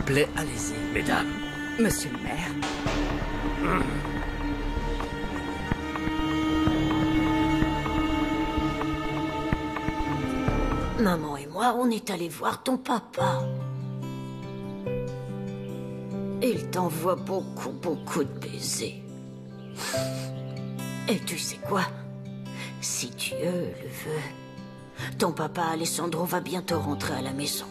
plaît, allez-y, mesdames. Monsieur le maire. Maman et moi, on est allés voir ton papa. Il t'envoie beaucoup, beaucoup de baisers. Et tu sais quoi? Si Dieu le veut, ton papa Alessandro va bientôt rentrer à la maison.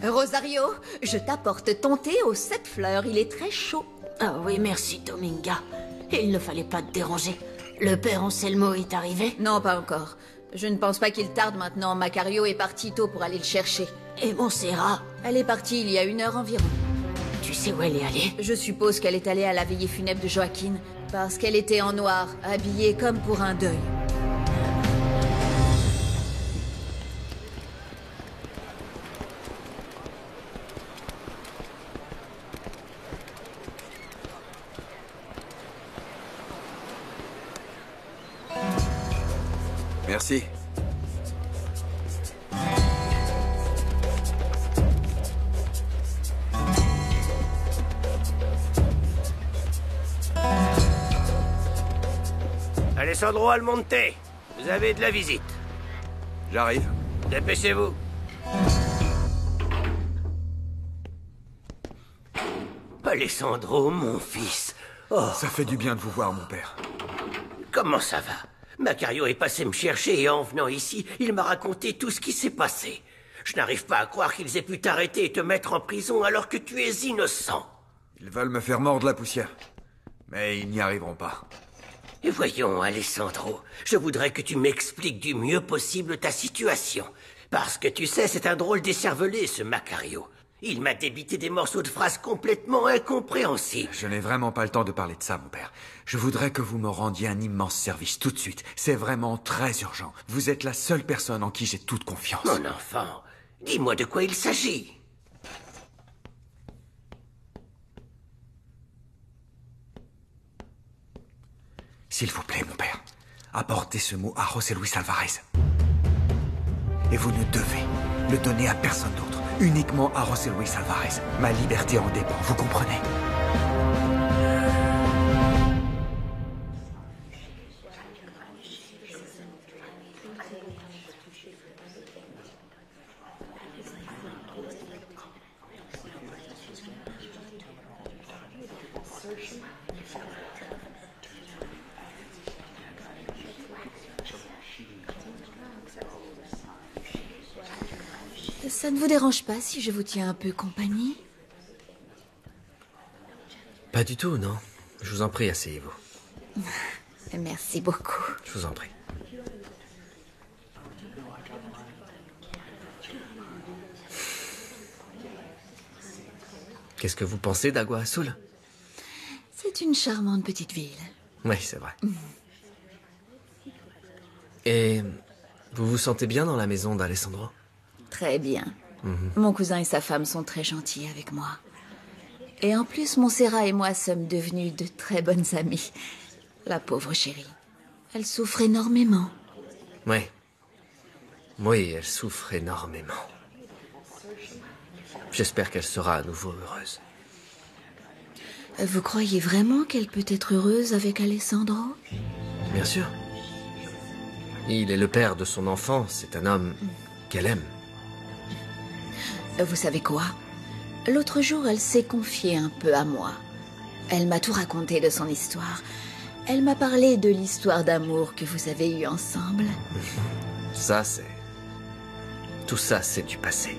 Rosario, je t'apporte ton thé aux 7 fleurs, il est très chaud. Ah oui, merci Dominga. Il ne fallait pas te déranger. Le père Anselmo est arrivé? Non, pas encore. Je ne pense pas qu'il tarde maintenant. Macario est parti tôt pour aller le chercher. Et Montserrat? Elle est partie il y a 1 heure environ. Tu sais où elle est allée? Je suppose qu'elle est allée à la veillée funèbre de Joaquin, parce qu'elle était en noir, habillée comme pour un deuil. Merci. Alessandro Almonte, vous avez de la visite. J'arrive. Dépêchez-vous. Alessandro, mon fils. Oh, Ça fait du bien de vous voir, mon père. comment ça va? Macario est passé me chercher et en venant ici, il m'a raconté tout ce qui s'est passé. Je n'arrive pas à croire qu'ils aient pu t'arrêter et te mettre en prison alors que tu es innocent. Ils veulent me faire mordre la poussière. Mais ils n'y arriveront pas. Et voyons, Alessandro, je voudrais que tu m'expliques du mieux possible ta situation. Parce que tu sais, c'est un drôle décervelé, ce Macario. Il m'a débité des morceaux de phrases complètement incompréhensibles. Je n'ai vraiment pas le temps de parler de ça, mon père. Je voudrais que vous me rendiez un immense service tout de suite. C'est vraiment très urgent. Vous êtes la seule personne en qui j'ai toute confiance. Mon enfant, dis-moi de quoi il s'agit. S'il vous plaît, mon père, apportez ce mot à José Luis Alvarez. Et vous ne devez le donner à personne d'autre, uniquement à José Luis Alvarez. Ma liberté en dépend, vous comprenez? Ça ne vous dérange pas si je vous tiens un peu compagnie? Pas du tout, non. Je vous en prie, asseyez-vous. Merci beaucoup. Je vous en prie. Qu'est-ce que vous pensez d'Agua Azul? C'est une charmante petite ville. Oui, c'est vrai. Et vous vous sentez bien dans la maison d'Alessandro? Très bien. Mon cousin et sa femme sont très gentils avec moi. Et en plus, Montserrat et moi sommes devenus de très bonnes amies. La pauvre chérie. Elle souffre énormément. Oui. Oui, elle souffre énormément. J'espère qu'elle sera à nouveau heureuse. Vous croyez vraiment qu'elle peut être heureuse avec Alessandro? Bien sûr. Il est le père de son enfant. C'est un homme qu'elle aime. Vous savez quoi? L'autre jour, elle s'est confiée un peu à moi. Elle m'a tout raconté de son histoire. Elle m'a parlé de l'histoire d'amour que vous avez eue ensemble. Ça, c'est... Tout ça, c'est du passé.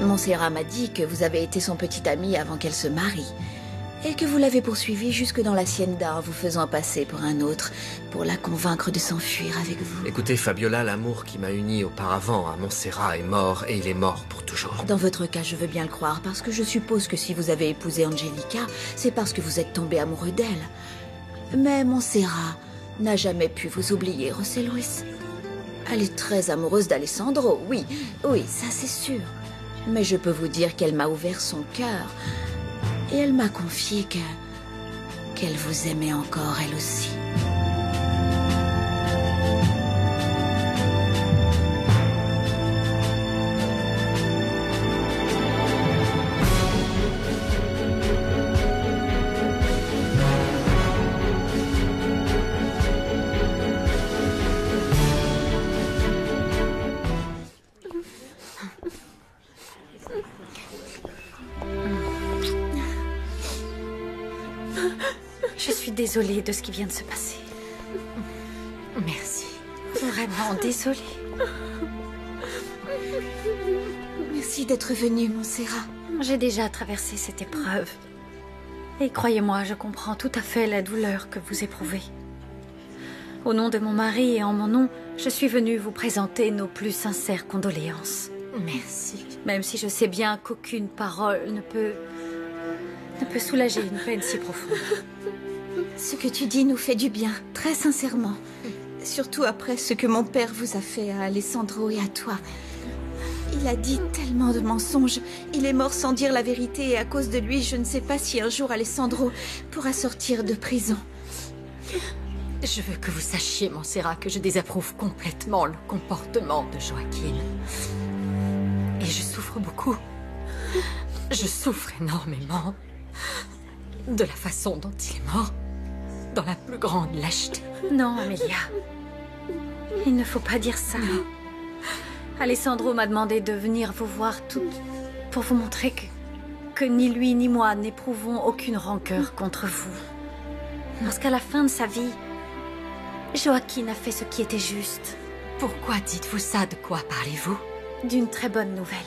Montserrat m'a dit que vous avez été son petit ami avant qu'elle se marie. Et que vous l'avez poursuivie jusque dans l'hacienda en vous faisant passer pour un autre, pour la convaincre de s'enfuir avec vous. Écoutez, Fabiola, l'amour qui m'a uni auparavant à Montserrat est mort, et il est mort pour toujours. Dans votre cas, je veux bien le croire, parce que je suppose que si vous avez épousé Angelica, c'est parce que vous êtes tombé amoureux d'elle. Mais Montserrat n'a jamais pu vous oublier, José Luis. Elle est très amoureuse d'Alessandro, oui, ça c'est sûr. Mais je peux vous dire qu'elle m'a ouvert son cœur. Et elle m'a confié qu'elle vous aimait encore, elle aussi. désolée de ce qui vient de se passer. Merci. Vraiment désolée. Merci d'être venu, Montserrat. J'ai déjà traversé cette épreuve. Et croyez-moi, je comprends tout à fait la douleur que vous éprouvez. Au nom de mon mari et en mon nom, je suis venue vous présenter nos plus sincères condoléances. Merci. Même si je sais bien qu'aucune parole ne peut soulager une peine si profonde. Ce que tu dis nous fait du bien, très sincèrement. Surtout après ce que mon père vous a fait à Alessandro et à toi. Il a dit tellement de mensonges. Il est mort sans dire la vérité et à cause de lui, je ne sais pas si un jour Alessandro pourra sortir de prison. Je veux que vous sachiez, Montserrat, que je désapprouve complètement le comportement de Joaquin. Et je souffre beaucoup. Je souffre énormément de la façon dont il est mort, dans la plus grande lâcheté. Non, Amelia. Il ne faut pas dire ça. Non. Alessandro m'a demandé de venir vous voir toutes pour vous montrer que ni lui ni moi n'éprouvons aucune rancœur contre vous. Parce qu'à la fin de sa vie, Joaquin a fait ce qui était juste. Pourquoi dites-vous ça? De quoi parlez-vous? D'une très bonne nouvelle.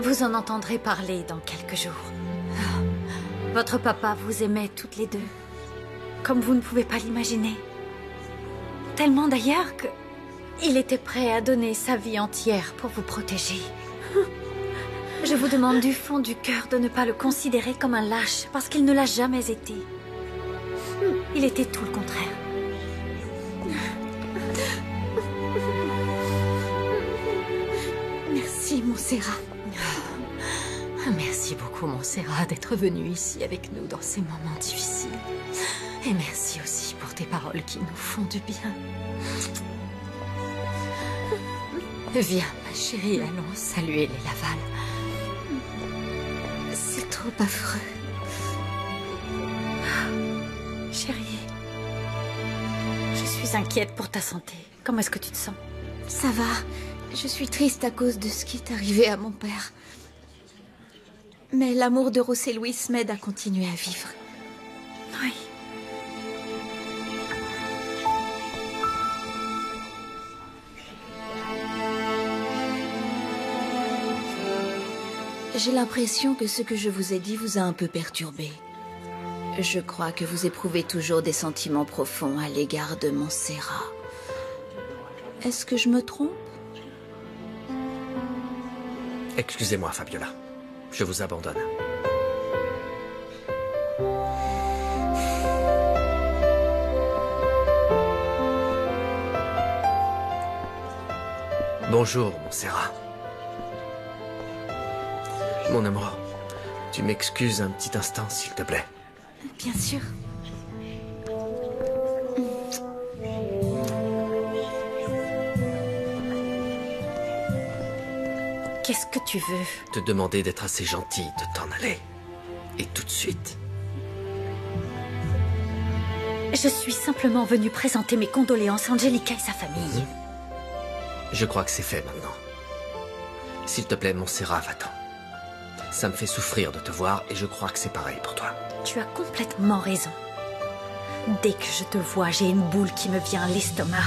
Vous en entendrez parler dans quelques jours. Votre papa vous aimait toutes les deux, comme vous ne pouvez pas l'imaginer. Tellement d'ailleurs que il était prêt à donner sa vie entière pour vous protéger. Je vous demande du fond du cœur de ne pas le considérer comme un lâche, parce qu'il ne l'a jamais été. Il était tout le contraire. Merci, Montserrat. Merci beaucoup, Montserrat, d'être venue ici avec nous dans ces moments difficiles. Et merci aussi pour tes paroles qui nous font du bien. Viens, ma chérie, allons saluer les Laval. C'est trop affreux. Chérie, je suis inquiète pour ta santé. Comment est-ce que tu te sens? Ça va. Je suis triste à cause de ce qui est arrivé à mon père. Mais l'amour de José Luis m'aide à continuer à vivre. Oui. J'ai l'impression que ce que je vous ai dit vous a un peu perturbé. Je crois que vous éprouvez toujours des sentiments profonds à l'égard de Montserrat. Est-ce que je me trompe? Excusez-moi, Fabiola. Je vous abandonne. Bonjour, Montserrat. Mon amour, tu m'excuses un petit instant, s'il te plaît. Bien sûr. Qu'est-ce que tu veux? Te demander d'être assez gentil de t'en aller. Et tout de suite. Je suis simplement venue présenter mes condoléances à Angelica et sa famille. Je crois que c'est fait maintenant. S'il te plaît, Montserrat, va-t'en. Ça me fait souffrir de te voir et je crois que c'est pareil pour toi. Tu as complètement raison. Dès que je te vois, j'ai une boule qui me vient à l'estomac.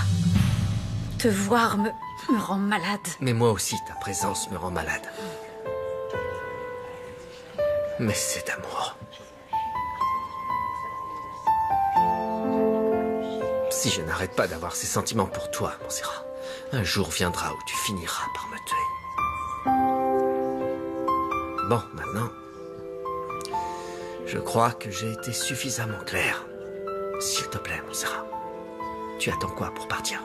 Te voir me rend malade. Mais moi aussi, ta présence me rend malade. Mais c'est d'amour. Si je n'arrête pas d'avoir ces sentiments pour toi, Montserrat, un jour viendra où tu finiras par me tuer. Bon, maintenant, je crois que j'ai été suffisamment clair. S'il te plaît, Montserrat, tu attends quoi pour partir?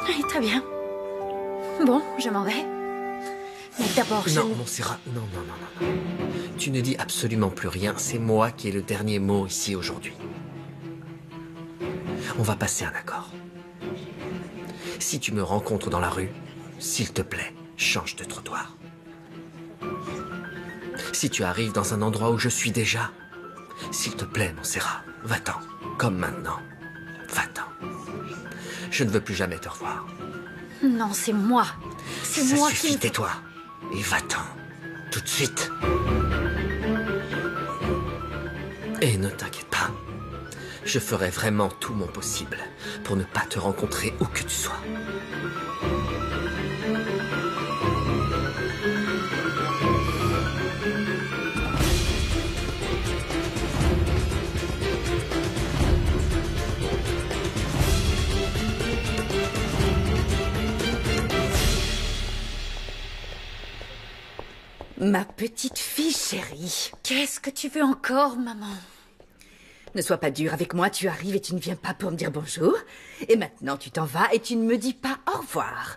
Oui, très bien. Bon, je m'en vais. Mais d'abord, Non, Montserrat, non. Tu ne dis absolument plus rien. C'est moi qui ai le dernier mot ici aujourd'hui. On va passer un accord. Si tu me rencontres dans la rue, s'il te plaît, change de trottoir. Si tu arrives dans un endroit où je suis déjà, s'il te plaît, Montserrat, va-t'en, comme maintenant. Va-t'en. Je ne veux plus jamais te revoir. Non, c'est moi. C'est Ça moi suffit, qui... tais-toi. Et va-t'en. Tout de suite. Et ne t'inquiète pas. Je ferai vraiment tout mon possible pour ne pas te rencontrer où que tu sois. Ma petite fille chérie. Qu'est-ce que tu veux encore, maman? Ne sois pas dure avec moi, tu arrives et tu ne viens pas pour me dire bonjour. Et maintenant tu t'en vas et tu ne me dis pas au revoir.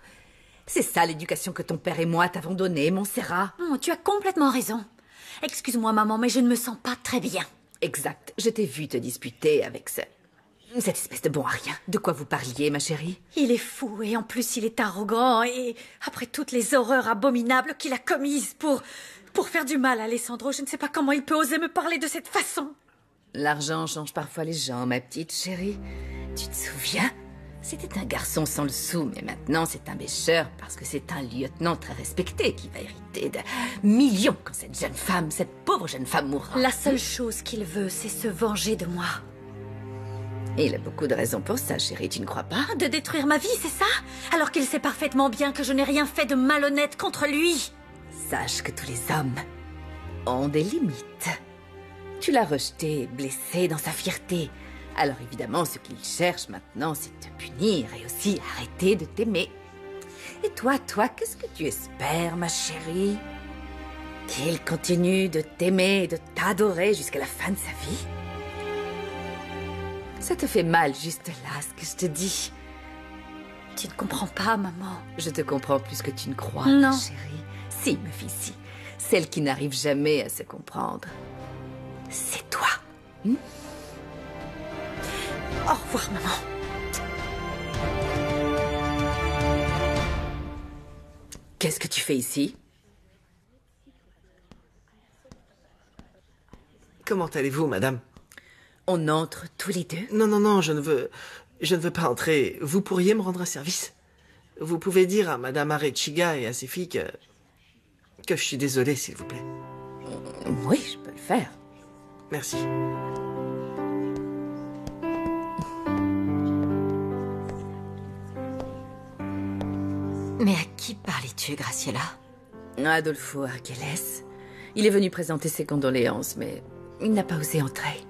C'est ça l'éducation que ton père et moi t'avons donnée, Montserrat. Oh, tu as complètement raison. Excuse-moi, maman, mais je ne me sens pas très bien. Exact, je t'ai vu te disputer avec cette espèce de bon à rien. De quoi vous parliez, ma chérie? Il est fou et en plus il est arrogant et après toutes les horreurs abominables qu'il a commises pour faire du mal à Alessandro, je ne sais pas comment il peut oser me parler de cette façon. L'argent change parfois les gens, ma petite chérie. Tu te souviens? C'était un garçon sans le sou, mais maintenant c'est un pêcheur parce que c'est un lieutenant très respecté qui va hériter de millions quand cette pauvre jeune femme mourra. La seule chose qu'il veut, c'est se venger de moi. Et il a beaucoup de raisons pour ça, chérie, tu ne crois pas? De détruire ma vie, c'est ça? Alors qu'il sait parfaitement bien que je n'ai rien fait de malhonnête contre lui. Sache que tous les hommes ont des limites. Tu l'as rejeté, blessé dans sa fierté. Alors évidemment, ce qu'il cherche maintenant, c'est de te punir et aussi arrêter de t'aimer. Et toi, qu'est-ce que tu espères, ma chérie? Qu'il continue de t'aimer et de t'adorer jusqu'à la fin de sa vie? Ça te fait mal juste là, ce que je te dis. Tu ne comprends pas, maman. Je te comprends plus que tu ne crois, non. Ma chérie. Si, ma fille, si. Celle qui n'arrive jamais à se comprendre. C'est toi. Au revoir, maman. Qu'est-ce que tu fais ici? Comment allez-vous, madame? On entre tous les deux? Non, je ne veux pas entrer. Vous pourriez me rendre un service? Vous pouvez dire à madame Arechiga et à ses filles que je suis désolé, s'il vous plaît. Oui, je peux le faire. Merci. Mais à qui parlais-tu, Graciela? Adolfo Arqueles. Il est venu présenter ses condoléances, mais il n'a pas osé entrer.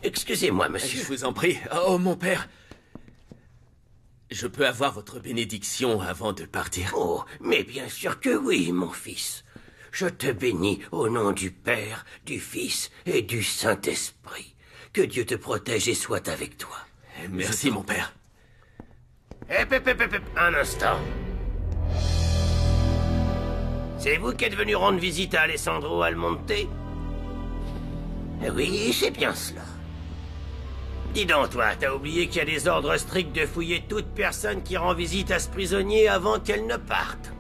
Excusez-moi, monsieur. Je vous en prie. Oh, mon père. Je peux avoir votre bénédiction avant de partir? Oh, mais bien sûr que oui, mon fils. Je te bénis au nom du Père, du Fils et du Saint-Esprit. Que Dieu te protège et soit avec toi. Merci, mon père. Un instant. C'est vous qui êtes venu rendre visite à Alessandro Almonte? Oui, c'est bien cela. Dis donc, toi, t'as oublié qu'il y a des ordres stricts de fouiller toute personne qui rend visite à ce prisonnier avant qu'elle ne parte?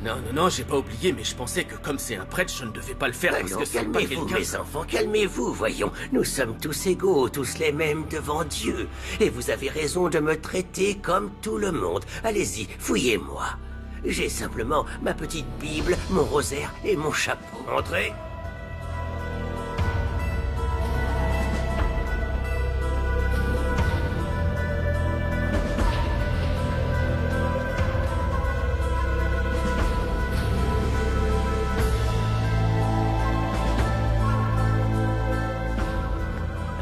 Non, j'ai pas oublié, mais je pensais que comme c'est un prêtre, je ne devais pas le faire parce que c'est pas calmez-vous, quelqu'un... mes enfants, calmez-vous, voyons. Nous sommes tous égaux, tous les mêmes devant Dieu. Et vous avez raison de me traiter comme tout le monde. Allez-y, fouillez-moi. J'ai simplement ma petite Bible, mon rosaire et mon chapeau. Entrez.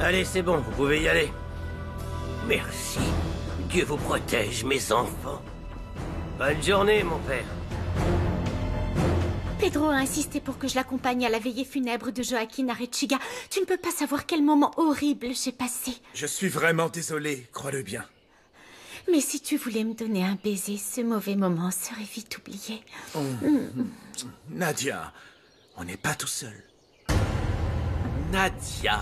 Allez, c'est bon, vous pouvez y aller. Merci. Dieu vous protège, mes enfants. Bonne journée, mon père. Pedro a insisté pour que je l'accompagne à la veillée funèbre de Joaquin Arechiga. Tu ne peux pas savoir quel moment horrible j'ai passé. Je suis vraiment désolé, crois-le bien. Mais si tu voulais me donner un baiser, ce mauvais moment serait vite oublié. Nadia, on n'est pas tout seul. Nadia.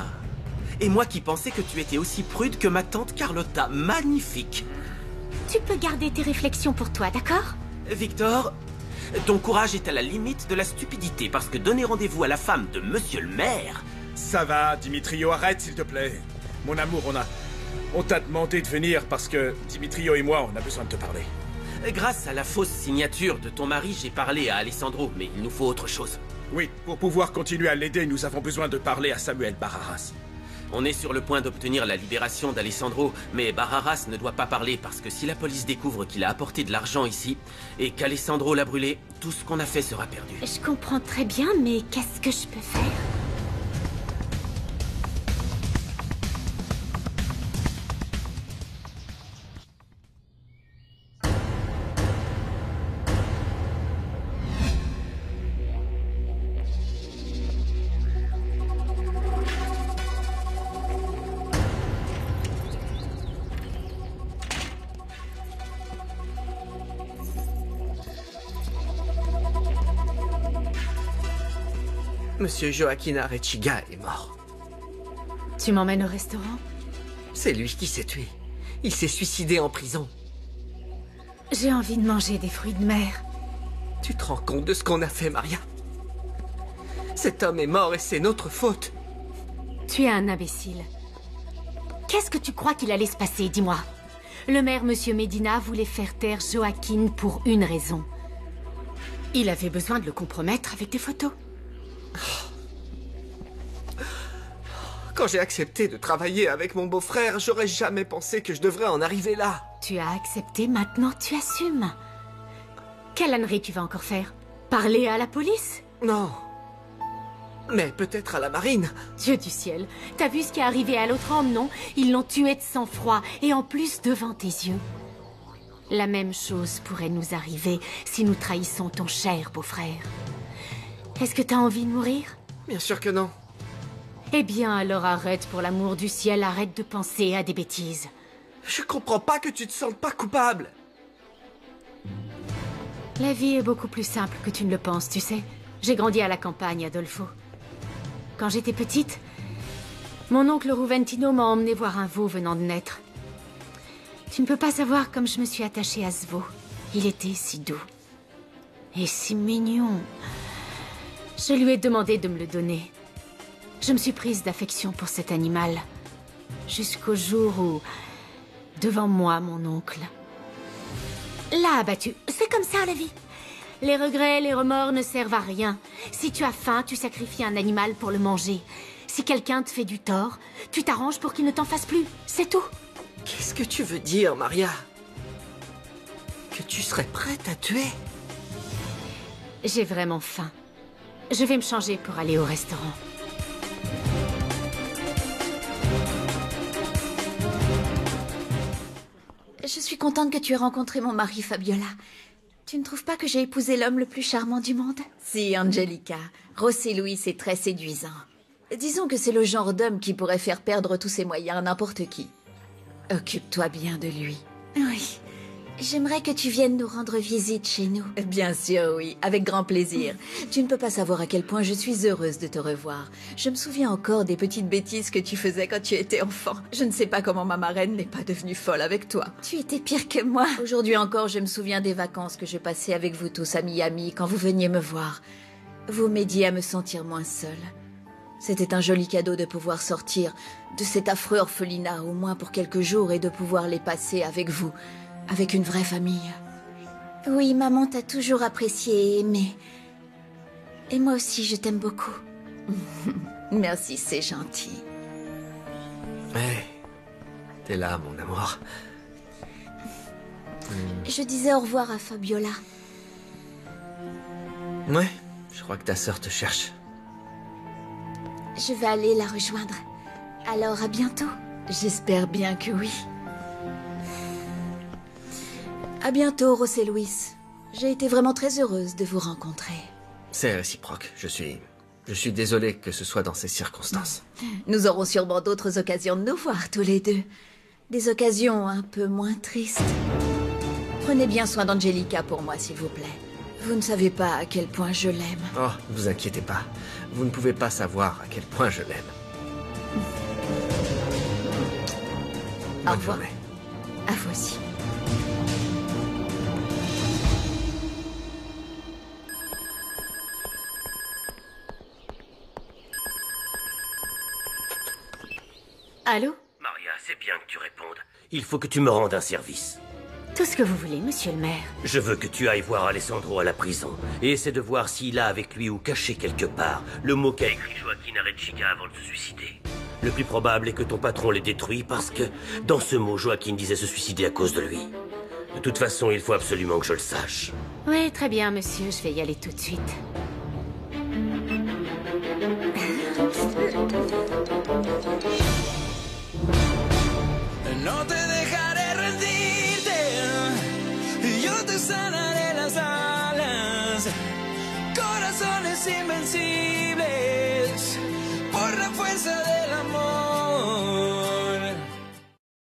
Et moi qui pensais que tu étais aussi prude que ma tante Carlotta. Magnifique. Tu peux garder tes réflexions pour toi, d'accord? Victor, ton courage est à la limite de la stupidité parce que donner rendez-vous à la femme de monsieur le maire... Ça va, Dimitrio, arrête s'il te plaît. Mon amour, on t'a demandé de venir parce que Dimitrio et moi, on a besoin de te parler. Grâce à la fausse signature de ton mari, j'ai parlé à Alessandro, mais il nous faut autre chose. Oui, pour pouvoir continuer à l'aider, nous avons besoin de parler à Samuel Barraras. On est sur le point d'obtenir la libération d'Alessandro, mais Barraras ne doit pas parler parce que si la police découvre qu'il a apporté de l'argent ici et qu'Alessandro l'a brûlé, tout ce qu'on a fait sera perdu. Je comprends très bien, mais qu'est-ce que je peux faire? Monsieur Joaquin Arechiga est mort. Tu m'emmènes au restaurant? C'est lui qui s'est tué. Il s'est suicidé en prison. J'ai envie de manger des fruits de mer. Tu te rends compte de ce qu'on a fait, Maria? Cet homme est mort et c'est notre faute. Tu es un imbécile. Qu'est-ce que tu crois qu'il allait se passer, dis-moi? Le maire, Monsieur Medina, voulait faire taire Joaquin pour une raison. Il avait besoin de le compromettre avec des photos. Quand j'ai accepté de travailler avec mon beau-frère, j'aurais jamais pensé que je devrais en arriver là. Tu as accepté, maintenant tu assumes. Quelle ânerie tu vas encore faire? Parler à la police? Non. Mais peut-être à la marine. Dieu du ciel, t'as vu ce qui est arrivé à l'autre homme, non? Ils l'ont tué de sang-froid, et en plus devant tes yeux. La même chose pourrait nous arriver si nous trahissons ton cher beau-frère. Est-ce que t'as envie de mourir? Bien sûr que non. Eh bien, alors arrête, pour l'amour du ciel, arrête de penser à des bêtises. Je comprends pas que tu te sentes pas coupable. La vie est beaucoup plus simple que tu ne le penses, tu sais. J'ai grandi à la campagne, Adolfo. Quand j'étais petite, mon oncle Ruventino m'a emmené voir un veau venant de naître. Tu ne peux pas savoir comme je me suis attachée à ce veau. Il était si doux. Et si mignon. Je lui ai demandé de me le donner. Je me suis prise d'affection pour cet animal. Jusqu'au jour où, devant moi, mon oncle l'a abattu. C'est comme ça, la vie. Les regrets, les remords ne servent à rien. Si tu as faim, tu sacrifies un animal pour le manger. Si quelqu'un te fait du tort, tu t'arranges pour qu'il ne t'en fasse plus. C'est tout. Qu'est-ce que tu veux dire, Maria? Que tu serais prête à tuer? J'ai vraiment faim. Je vais me changer pour aller au restaurant. Je suis contente que tu aies rencontré mon mari, Fabiola. Tu ne trouves pas que j'ai épousé l'homme le plus charmant du monde? Si, Angelica. José Luis est très séduisant. Disons que c'est le genre d'homme qui pourrait faire perdre tous ses moyens à n'importe qui. Occupe-toi bien de lui. Oui. J'aimerais que tu viennes nous rendre visite chez nous. Bien sûr, oui. Avec grand plaisir. Tu ne peux pas savoir à quel point je suis heureuse de te revoir. Je me souviens encore des petites bêtises que tu faisais quand tu étais enfant. Je ne sais pas comment ma marraine n'est pas devenue folle avec toi. Tu étais pire que moi. Aujourd'hui encore, je me souviens des vacances que je passais avec vous tous à Miami quand vous veniez me voir. Vous m'aidiez à me sentir moins seule. C'était un joli cadeau de pouvoir sortir de cet affreux orphelinat au moins pour quelques jours et de pouvoir les passer avec vous. Avec une vraie famille. Oui, maman t'a toujours apprécié et aimé. Et moi aussi, je t'aime beaucoup. Merci, c'est gentil. Hey, t'es là, mon amour. Je disais au revoir à Fabiola. Ouais, je crois que ta sœur te cherche. Je vais aller la rejoindre. Alors, à bientôt. J'espère bien que oui. À bientôt, José Luis. J'ai été vraiment très heureuse de vous rencontrer. C'est réciproque. Je suis désolé que ce soit dans ces circonstances. Nous aurons sûrement d'autres occasions de nous voir tous les deux. Des occasions un peu moins tristes. Prenez bien soin d'Angelica pour moi, s'il vous plaît. Vous ne savez pas à quel point je l'aime. Oh, ne vous inquiétez pas. Vous ne pouvez pas savoir à quel point je l'aime. Bonne journée. À vous aussi. Allô? Maria, c'est bien que tu répondes. Il faut que tu me rendes un service. Tout ce que vous voulez, monsieur le maire. Je veux que tu ailles voir Alessandro à la prison et essaie de voir s'il a avec lui ou caché quelque part le mot qu'a écrit Joaquin Arechiga avant de se suicider. Le plus probable est que ton patron l'ait détruit parce que dans ce mot, Joaquin disait se suicider à cause de lui. De toute façon, il faut absolument que je le sache. Oui, très bien, monsieur. Je vais y aller tout de suite. No te